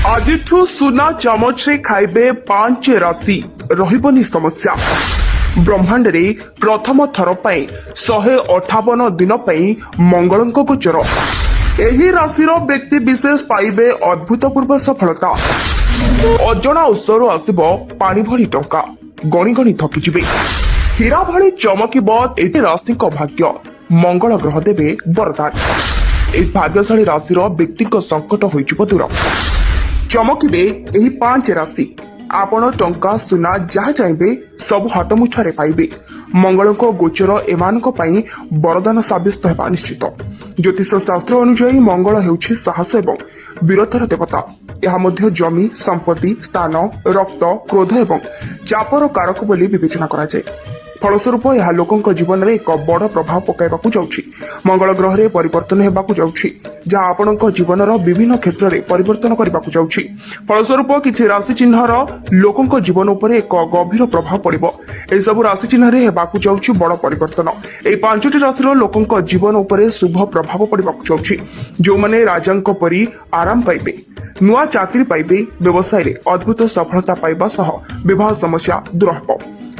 ଆଜିଠୁ ସୁନା ଚାମଚରେ ଖାଇବେ 5 ରାଶି ରହିବନି ସମସ୍ୟା। ବ୍ରହ୍ମାଣ୍ଡରେ ପ୍ରଥମ ଥର ପାଇଁ 158 ଦିନ ପାଇଁ ମଙ୍ଗଳଙ୍କ ଗୋଚର। ଏହି ରାଶିର ବ୍ୟକ୍ତି ବିଶେଷ ପାଇବେ ଅଦ୍ଭୁତପୂର୍ବ ସଫଳତା। ଅଜଣା ଉତ୍ସରୁ ଆସିବ ପାଣି ଭଳି ଟଙ୍କା, ଗଣି ଗଣି ଥକିଯିବେ। ହୀରା ଭଳି ଚମକିବ ଏହି ରାଶିଙ୍କ ଭାଗ୍ୟ। ମଙ୍ଗଳ ଗ୍ରହ ଦେବେ ବରଦାନ। ଏହି ଭାଗ୍ୟଶାଳୀ ରାଶିର ବ୍ୟକ୍ତିଙ୍କ ସଙ୍କଟ ହୋଇଯିବ ଦୂର। ଚମକିବେ ଏହି 5 ରାଶି। ଆପଣ ଟଙ୍କା ସୁନା ଯାହା ଚାହିଁବେ ସବୁ ହାତମୁଠାରେ ପାଇବେ। ମଙ୍ଗଳଙ୍କ ଗୋଚର ଏମାନଙ୍କ ପାଇଁ ବରଦାନ ସାବ୍ୟସ୍ତ ହେବା ନିଶ୍ଚିତ। ଜ୍ୟୋତିଷ ଶାସ୍ତ୍ର ଅନୁଯାୟୀ ମଙ୍ଗଳ ହେଉଛି ସାହସ ଏବଂ ବୀରତାର ଦେବତା। ଏହା ମଧ୍ୟ ଜମି ସମ୍ପତ୍ତି ସ୍ଥାନ ରକ୍ତ କ୍ରୋଧ ଏବଂ ଚାପର କାରକ ବୋଲି ବିବେଚନା କରାଯାଏ। ଫଳସ୍ୱରୂପ ଏହା ଲୋକଙ୍କ ଜୀବନରେ ଏକ ବଡ଼ ପ୍ରଭାବ ପକାଇବାକୁ ଯାଉଛି। ମଙ୍ଗଳ ଗ୍ରହରେ ପରିବର୍ତ୍ତନ ହେବାକୁ ଯାଉଛି, ଯାହା ଆପଣଙ୍କ ଜୀବନର ବିଭିନ୍ନ କ୍ଷେତ୍ରରେ ପରିବର୍ତ୍ତନ କରିବାକୁ ଯାଉଛି। ଫଳସ୍ୱରୂପ କିଛି ରାଶି ଚିହ୍ନର ଲୋକଙ୍କ ଜୀବନ ଉପରେ ଏକ ଗଭୀର ପ୍ରଭାବ ପଡ଼ିବ। ଏସବୁ ରାଶି ଚିହ୍ନରେ ହେବାକୁ ଯାଉଛି ବଡ଼ ପରିବର୍ତ୍ତନ। ଏହି 5ଟି ରାଶିର ଲୋକଙ୍କ ଜୀବନ ଉପରେ ଶୁଭ ପ୍ରଭାବ ପଡ଼ିବାକୁ ଯାଉଛି। ଯେଉଁମାନେ ରାଜାଙ୍କ ପରି ଆରାମ ପାଇବେ, ନୂଆ ଚାକିରି ପାଇବେ, ବ୍ୟବସାୟରେ ଅଦ୍ଭୁତ ସଫଳତା ପାଇବା ସହ ବିବାହ ସମସ୍ୟା ଦୂର ହେବ।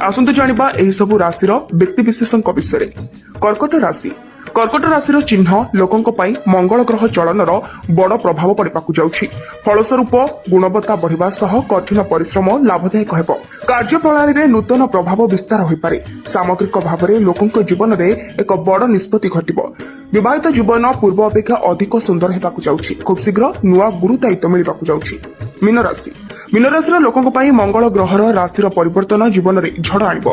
ଆସନ୍ତୁ ଜାଣିବା ଏହି ସବୁ ରାଶିର ବ୍ୟକ୍ତିବିଶେଷଙ୍କ ବିଷୟରେ। କର୍କଟ ରାଶି। କର୍କଟ ରାଶିର ଚିହ୍ନ ଲୋକଙ୍କ ପାଇଁ ମଙ୍ଗଳ ଗ୍ରହ ଚଳନର ବଡ଼ ପ୍ରଭାବ ପଡ଼ିବାକୁ ଯାଉଛି। ଫଳସ୍ୱରୂପ ଗୁଣବତ୍ତା ବଢ଼ିବା ସହ କଠିନ ପରିଶ୍ରମ ଲାଭଦାୟକ ହେବ। କାର୍ଯ୍ୟପ୍ରଣାଳୀରେ ନୂତନ ପ୍ରଭାବ ବିସ୍ତାର ହୋଇପାରେ। ସାମଗ୍ରିକ ଭାବରେ ଲୋକଙ୍କ ଜୀବନରେ ଏକ ବଡ଼ ନିଷ୍ପତ୍ତି ଘଟିବ। ବିବାହିତ ଜୀବନ ପୂର୍ବ ଅପେକ୍ଷା ଅଧିକ ସୁନ୍ଦର ହେବାକୁ ଯାଉଛି। ଖୁବ୍ ଶୀଘ୍ର ନୂଆ ଗୁରୁ ଦାୟିତ୍ୱ ମିଳିବାକୁ ଯାଉଛି। ମୀନ ରାଶି। ମୀନ ରାଶିର ଲୋକଙ୍କ ପାଇଁ ମଙ୍ଗଳ ଗ୍ରହର ରାଶିର ପରିବର୍ତ୍ତନ ଜୀବନରେ ଝଡ଼ ଆଣିବ।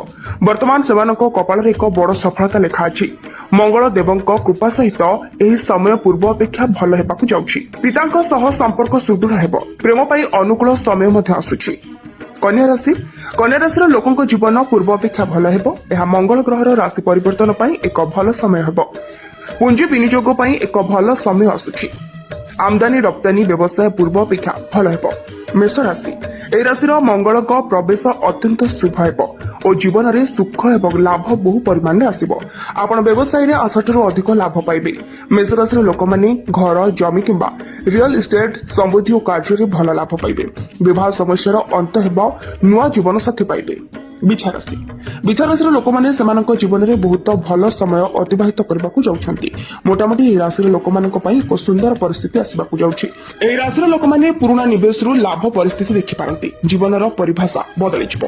ବର୍ତ୍ତମାନ ସେମାନଙ୍କ କପାଳରେ ଏକ ବଡ଼ ସଫଳତା ଲେଖା ଅଛି। ମଙ୍ଗଳ ଦେବଙ୍କ କୃପା ସହିତ ଏହି ସମୟ ପୂର୍ବ ଅପେକ୍ଷା ଭଲ ହେବାକୁ ଯାଉଛି। ପିତାଙ୍କ ସହ ସମ୍ପର୍କ ସୁଦୃଢ଼ ହେବ। ପ୍ରେମ ପାଇଁ ଅନୁକୂଳ ସମୟ ମଧ୍ୟ ଆସୁଛି। କନ୍ୟା ରାଶି। କନ୍ୟା ରାଶିର ଲୋକଙ୍କ ଜୀବନ ପୂର୍ବ ଅପେକ୍ଷା ଭଲ ହେବ। ଏହା ମଙ୍ଗଳ ଗ୍ରହର ରାଶି ପରିବର୍ତ୍ତନ ପାଇଁ ଏକ ଭଲ ସମୟ ହେବ। ପୁଞ୍ଜି ବିନିଯୋଗ ପାଇଁ ଏକ ଭଲ ସମୟ ଆସୁଛି। ଆମଦାନୀ ରପ୍ତାନୀ ବ୍ୟବସାୟ ପୂର୍ବ ଅପେକ୍ଷା ଭଲ ହେବ। ମେଷ ରାଶି। ଏହି ରାଶିର ମଙ୍ଗଳଙ୍କ ପ୍ରବେଶ ଅତ୍ୟନ୍ତ ଶୁଭ ହେବ ଓ ଜୀବନରେ ସୁଖ ଏବଂ ଲାଭ ବହୁ ପରିମାଣରେ ଆସିବ। ଆପଣ ବ୍ୟବସାୟରେ ଆଶାଠାରୁ ଅଧିକ ଲାଭ ପାଇବେ। ମେଷ ରାଶିର ଲୋକମାନେ ଘର ଜମି କିମ୍ବା ରିଅଲ ଇଷ୍ଟେଟ ସମୃଦ୍ଧି ଓ କାର୍ଯ୍ୟରେ ଭଲ ଲାଭ ପାଇବେ। ବିବାହ ସମସ୍ୟାର ଅନ୍ତ ହେବ। ନୂଆ ଜୀବନସାଥୀ ପାଇବେ। ବିଛା ରାଶି। ବିଛା ରାଶିର ଲୋକମାନେ ସେମାନଙ୍କ ଜୀବନରେ ବହୁତ ଭଲ ସମୟ ଅତିବାହିତ କରିବାକୁ ଯାଉଛନ୍ତି। ମୋଟାମୋଟି ଏହି ରାଶିର ଲୋକମାନଙ୍କ ପାଇଁ ଏକ ସୁନ୍ଦର ପରିସ୍ଥିତି ଆସିବାକୁ ଯାଉଛି। ଏହି ରାଶିର ଲୋକମାନେ ପୁରୁଣା ନିବେଶରୁ ଲାଭ ପରିସ୍ଥିତି ଦେଖିପାରନ୍ତି। ଜୀବନର ପରିଭାଷା ବଦଳିଯିବ।